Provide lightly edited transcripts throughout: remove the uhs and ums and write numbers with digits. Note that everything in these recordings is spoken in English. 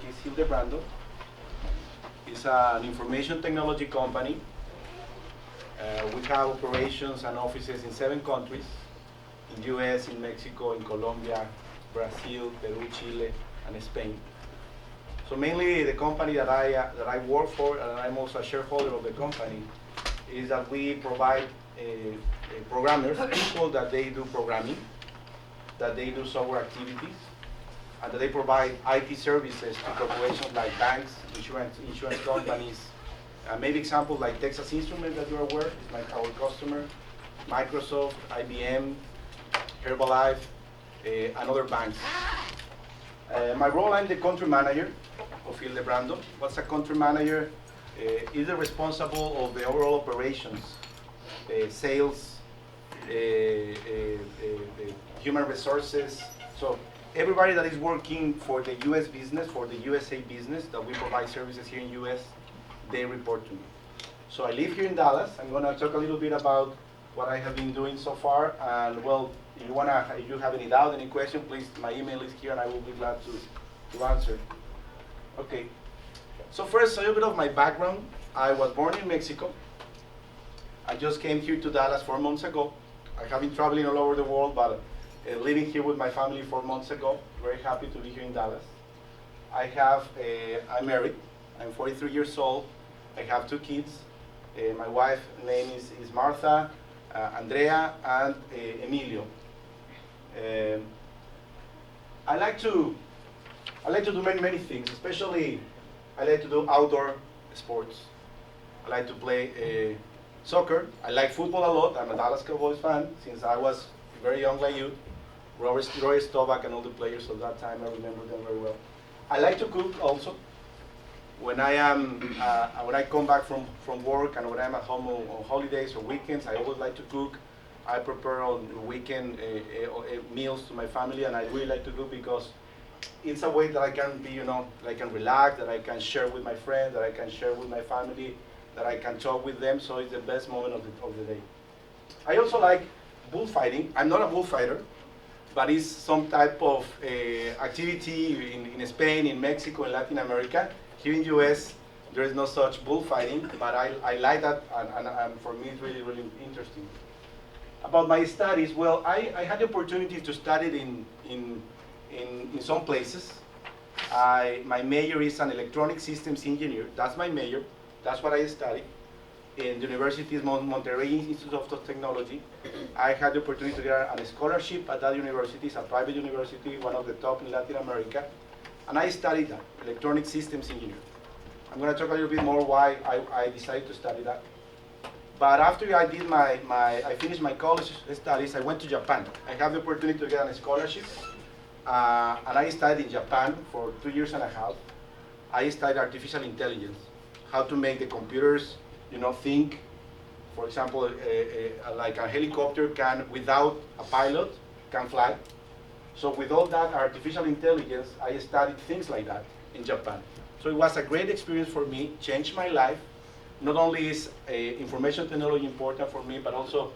is Hildebrando. It's an information technology company. We have operations and offices in 7 countries, in US, in Mexico, in Colombia, Brazil, Peru, Chile, and Spain. So mainly the company that I work for, and I'm also a shareholder of the company, is that we provide programmers, people that they do programming, that they do software activities, and that they provide IT services to corporations like banks, insurance companies, maybe examples like Texas Instruments that you're aware is our customer, Microsoft, IBM, Herbalife, and other banks. My role, I'm the country manager of Hildebrando. What's a country manager? Is the responsible of the overall operations, sales, human resources. So everybody that is working for the US business, for the USA business, that we provide services here in US, they report to me. So I live here in Dallas. I'm going to talk a little bit about what I have been doing so far. And well, if you have any doubt, any question, please, my email is here and I will be glad to answer. Okay. So first, a little bit of my background. I was born in Mexico. I just came here to Dallas 4 months ago. I have been traveling all over the world, but living here with my family 4 months ago. Very happy to be here in Dallas. I'm married. I'm 43 years old. I have 2 kids. My wife's name is Martha, Andrea, and Emilio. I like to do many things, especially I like to do outdoor sports. I like to play soccer. I like football a lot. I'm a Dallas Cowboys fan since I was very young like you. Roy Staubach and all the players of that time, I remember them very well. I like to cook also. When I come back from work and when I'm at home on holidays or weekends, I always like to cook. I prepare on weekend meals to my family, and I really like to cook because it's a way that I can be, that I can relax, that I can share with my friends, that I can share with my family, that I can talk with them. So it's the best moment of the day. I also like bullfighting. I'm not a bullfighter, but it's some type of activity in Spain, in Mexico, in Latin America. Here in US, there is no such bullfighting, but I like that, and for me it's really, really interesting. About my studies, well, I had the opportunity to study in some places. My major is an electronic systems engineer. That's my major. That's what I studied. In the University of Monterrey Institute of Technology. I had the opportunity to get a scholarship at that university. It's a private university, one of the top in Latin America. And I studied that, electronic systems engineer. I'm going to talk a little bit more why I decided to study that. But after I finished my college studies, I went to Japan. I had the opportunity to get a scholarship. And I studied in Japan for 2 years and a half. I studied artificial intelligence, how to make the computers, think. For example, like a helicopter can, without a pilot, can fly. So with all that artificial intelligence, I studied things like that in Japan. So it was a great experience for me, changed my life. Not only is information technology important for me, but also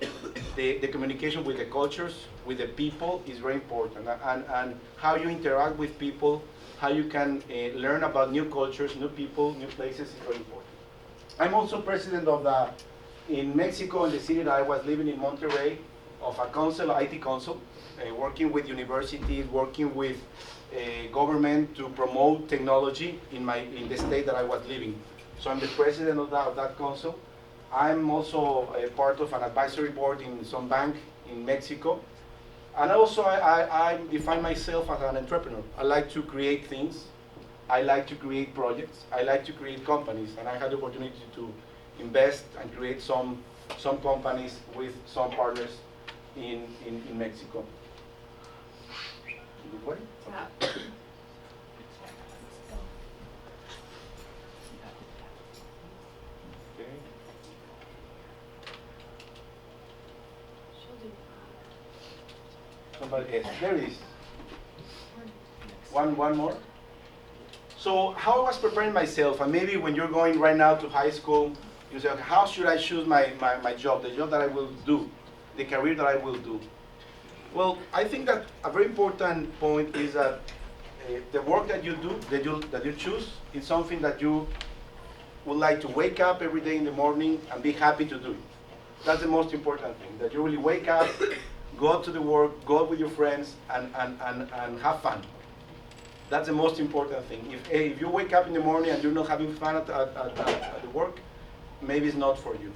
the communication with the cultures, with the people is very important. And how you interact with people, how you can learn about new cultures, new people, new places is very important. I'm also president of in Mexico, in the city that I was living in Monterrey, of a council, IT council, working with universities, working with government to promote technology in the state that I was living. So I'm the president of that council. I'm also a part of an advisory board in some bank in Mexico. And also I define myself as an entrepreneur. I like to create things. I like to create projects. I like to create companies. And I had the opportunity to invest and create some companies with some partners in Mexico. Good way? Yeah. Somebody else. There it is. One more. So how I was preparing myself, and maybe when you're going right now to high school, you say, okay, how should I choose my job, the job that I will do, the career that I will do? Well, I think that a very important point is that the work that you do, that you choose, is something that you would like to wake up every day in the morning and be happy to do it. That's the most important thing, that you really wake up, go to the work, go out with your friends, and have fun. That's the most important thing. If you wake up in the morning and you're not having fun at the work, maybe it's not for you.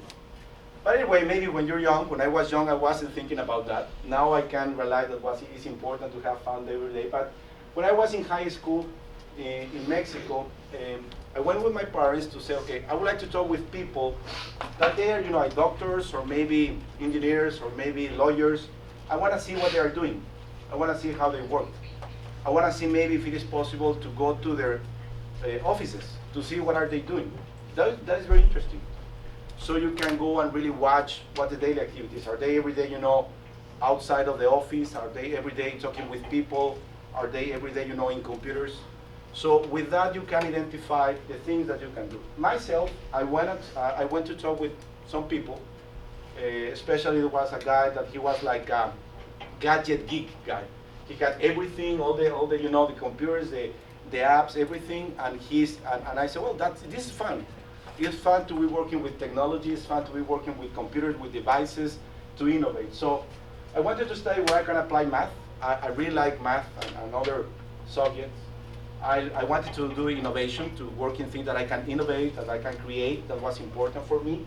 But anyway, maybe when you're young, when I was young, I wasn't thinking about that. Now I can realize that it's important to have fun every day. But when I was in high school in Mexico, I went with my parents to say, okay, I would like to talk with people that they are, like doctors or maybe engineers or maybe lawyers. I want to see what they are doing. I want to see how they work. I want to see maybe if it is possible to go to their offices to see what are they doing. That is very interesting. So you can go and really watch what the daily activities are. They every day, outside of the office? Are they every day talking with people? Are they every day, in computers? So with that, you can identify the things that you can do. Myself, I went to talk with some people. Especially there was a guy that he was like a gadget geek guy. He had everything, all the the computers, the apps, everything, and I said, well, this is fun. It's fun to be working with technology. It's fun to be working with computers, with devices, to innovate. So I wanted to study where I can apply math. I really like math and other subjects. I wanted to do innovation, to work in things that I can innovate, that I can create. That was important for me,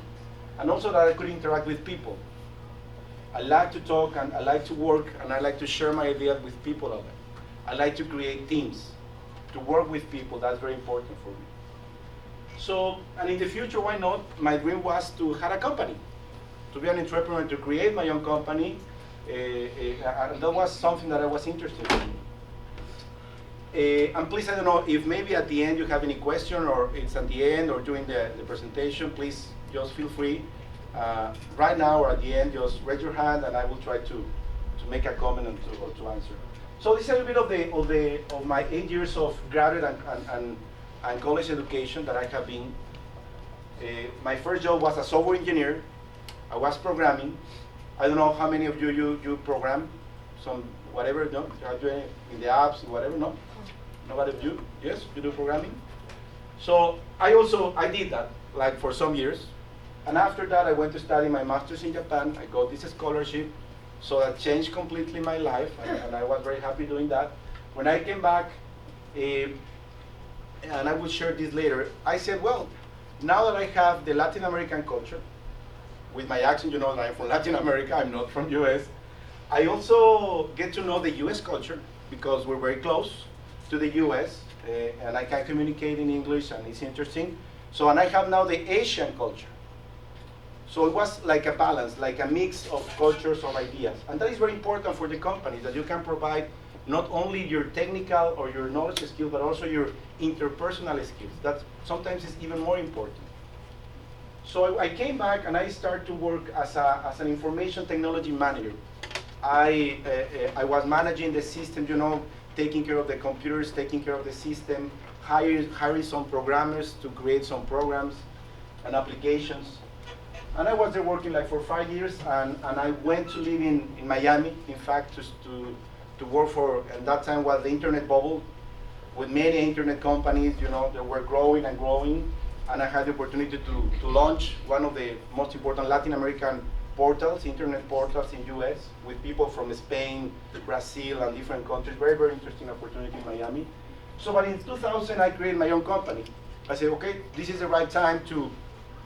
and also that I could interact with people. I like to talk, and I like to work, and I like to share my ideas with people out there. I like to create teams, to work with people. That's very important for me. So, and in the future, why not? My dream was to have a company, to be an entrepreneur, to create my own company. And that was something that I was interested in. And please, I don't know, if maybe at the end you have any question, or it's at the end or during the presentation, please just feel free. Right now or at the end, just raise your hand and I will try to make a comment or to answer. So this is a little bit of my 8 years of graduate and college education that I have been. My first job was a software engineer. I was programming. I don't know how many of you program, some whatever, no? Are doing in the apps, whatever, no? Nobody of you? Yes, you do programming? So I did that, like for some years. And after that, I went to study my master's in Japan. I got this scholarship, so that changed completely my life, and I was very happy doing that. When I came back, and I will share this later, I said, well, now that I have the Latin American culture, with my accent, that I'm from Latin America, I'm not from US, I also get to know the US culture, because we're very close to the US, and I can communicate in English, and it's interesting. So, and I have now the Asian culture. So it was like a balance, like a mix of cultures, of ideas. And that is very important for the company, that you can provide not only your technical or your knowledge skills, but also your interpersonal skills. That sometimes is even more important. So I came back and I started to work as an information technology manager. I was managing the system, taking care of the computers, taking care of the system, hiring some programmers to create some programs and applications. And I was there working like for 5 years, and I went to live in Miami, in fact, to work for, and that time was the internet bubble, with many internet companies, they were growing and growing, and I had the opportunity to launch one of the most important Latin American portals, internet portals in US, with people from Spain, Brazil, and different countries. Very, very interesting opportunity in Miami. So, but in 2000, I created my own company. I said, okay, this is the right time to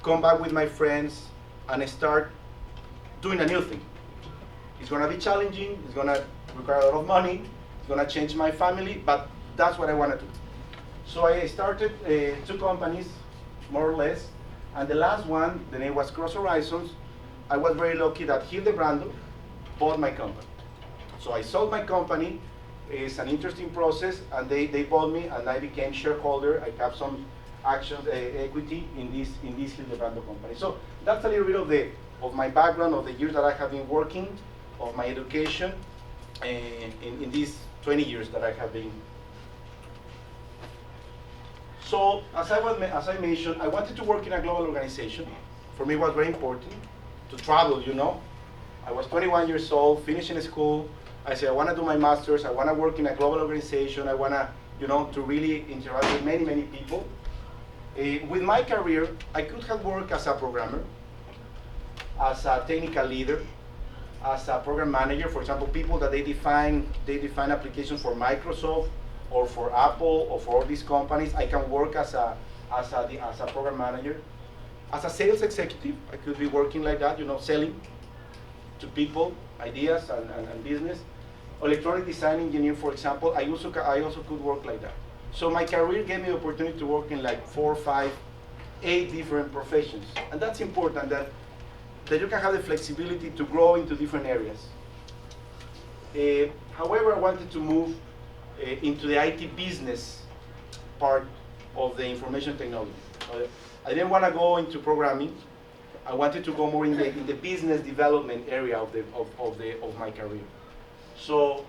come back with my friends and start doing a new thing. It's going to be challenging, it's going to require a lot of money, it's going to change my family, but that's what I want to do. So I started 2 companies, more or less, and the last one, the name was Cross Horizons. I was very lucky that Hildebrando bought my company. So I sold my company. It's an interesting process, and they bought me, and I became shareholder. I have some actions, equity in this Hildebrando company. So that's a little bit of my background, of the years that I have been working, of my education, in these 20 years that I have been. So as I mentioned, I wanted to work in a global organization. For me, it was very important to travel. I was 21 years old, finishing school. I said, I want to do my master's. I want to work in a global organization. I want to to really interact with many, many people. With my career, I could have worked as a programmer, as a technical leader, as a program manager. For example, people that they define applications for Microsoft or for Apple or for all these companies. I can work as a program manager. As a sales executive, I could be working like that, selling to people ideas and business. Electronic design engineer, for example, I also could work like that. So my career gave me the opportunity to work in like 4, 5, 8 different professions. And that's important, that you can have the flexibility to grow into different areas. However, I wanted to move into the IT business part of the information technology. I didn't want to go into programming. I wanted to go more in the business development area of my career. So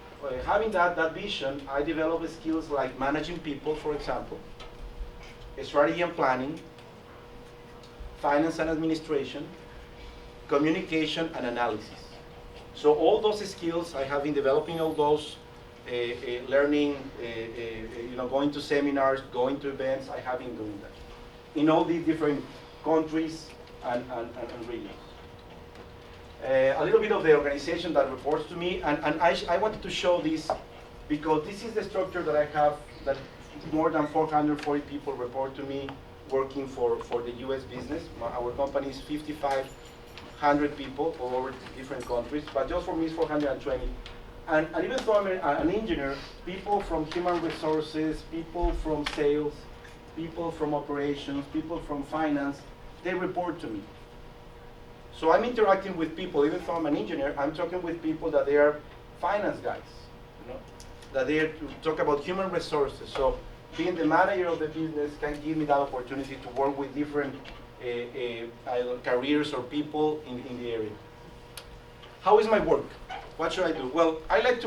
having that vision, I developed skills like managing people, for example, strategy and planning, finance and administration, communication and analysis. So all those skills, I have been developing all those, learning, going to seminars, going to events, I have been doing that in all these different countries and regions. A little bit of the organization that reports to me, and I wanted to show this because this is the structure that I have, that more than 440 people report to me working for the US business. Our company is 5,500 people all over different countries, but just for me it's 420. And even though I'm an engineer, people from human resources, people from sales, people from operations, people from finance, they report to me. So I'm interacting with people, even though I'm an engineer, I'm talking with people that they are finance guys, that they are to talk about human resources. So being the manager of the business can give me that opportunity to work with different careers or people in the area. How is my work? What should I do? Well, I like to